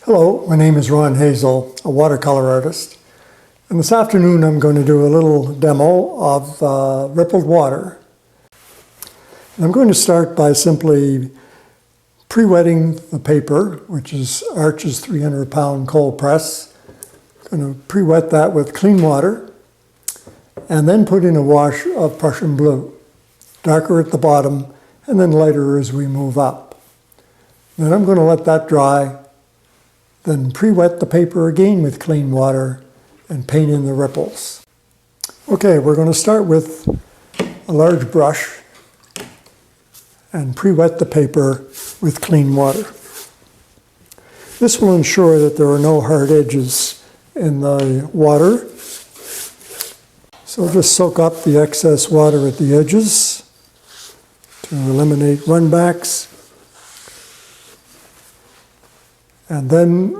Hello, my name is Ron Hazell, a watercolor artist. And this afternoon I'm going to do a little demo of rippled water. And I'm going to start by simply pre-wetting the paper, which is Arch's 300-pound cold press. I'm going to pre-wet that with clean water and then put in a wash of Prussian blue, darker at the bottom and then lighter as we move up. Then I'm going to let that dry. Then pre-wet the paper again with clean water and paint in the ripples. Okay, we're going to start with a large brush and pre-wet the paper with clean water. This will ensure that there are no hard edges in the water. So just soak up the excess water at the edges to eliminate runbacks. And then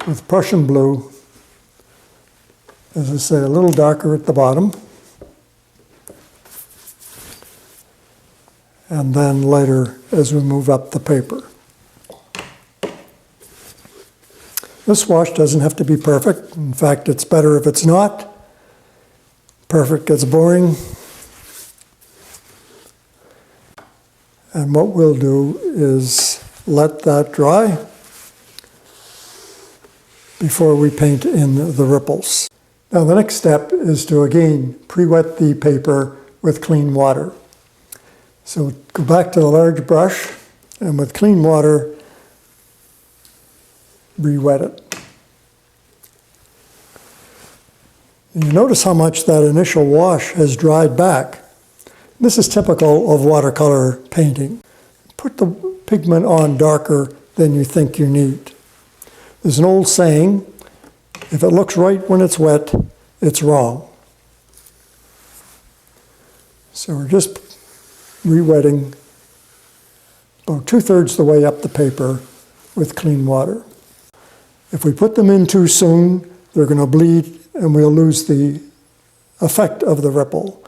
with Prussian blue, as I say, a little darker at the bottom, and then lighter as we move up the paper. This wash doesn't have to be perfect. In fact, it's better if it's not. Perfect gets boring. And what we'll do is let that dry before we paint in the ripples. Now the next step is to again pre-wet the paper with clean water. So go back to the large brush and with clean water re-wet it. And you notice how much that initial wash has dried back. This is typical of watercolor painting. Put the pigment on darker than you think you need. There's an old saying, if it looks right when it's wet, it's wrong. So we're just re-wetting about 2/3 the way up the paper with clean water. If we put them in too soon, they're going to bleed and we'll lose the effect of the ripple.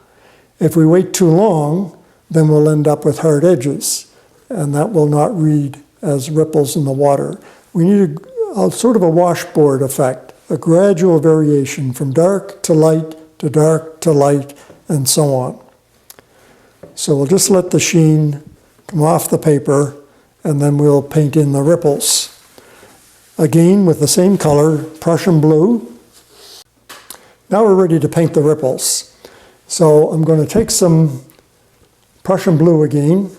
If we wait too long, then we'll end up with hard edges, and that will not read as ripples in the water. We need a sort of a washboard effect, a gradual variation from dark to light to dark to light, and so on. So we'll just let the sheen come off the paper, and then we'll paint in the ripples. Again, with the same color, Prussian blue. Now we're ready to paint the ripples. So I'm going to take some Prussian blue again.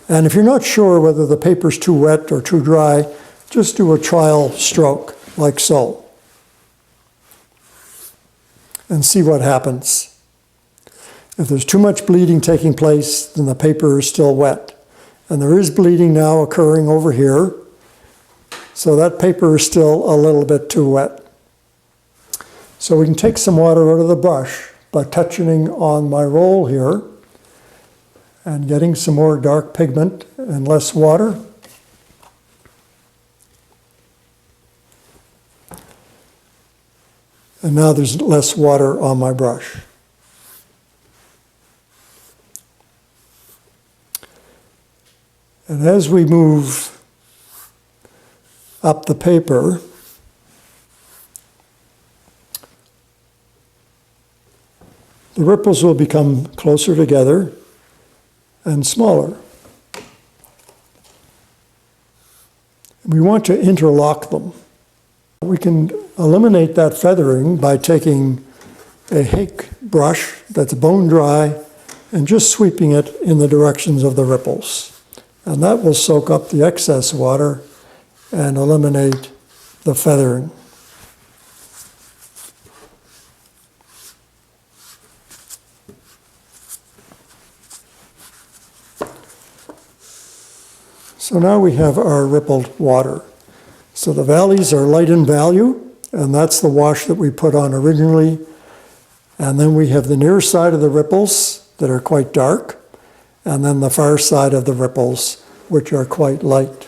And if you're not sure whether the paper's too wet or too dry, just do a trial stroke, like so, and see what happens. If there's too much bleeding taking place, then the paper is still wet. And there is bleeding now occurring over here, so that paper is still a little bit too wet. So we can take some water out of the brush by touching on my roll here, and getting some more dark pigment and less water. And now there's less water on my brush. And as we move up the paper, the ripples will become closer together and smaller. We want to interlock them. We can eliminate that feathering by taking a Hake brush that's bone dry and just sweeping it in the directions of the ripples. And that will soak up the excess water and eliminate the feathering. So now we have our rippled water. So the valleys are light in value, and that's the wash that we put on originally. And then we have the near side of the ripples that are quite dark, and then the far side of the ripples, which are quite light.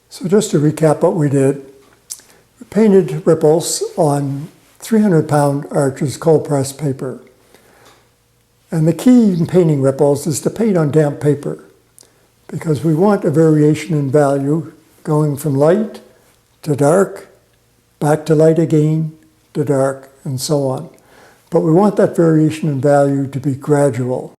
So just to recap what we did, we painted ripples on 300-pound Arch's cold press paper. And the key in painting ripples is to paint on damp paper. because we want a variation in value going from light to dark, back to light again, to dark, and so on. But we want that variation in value to be gradual.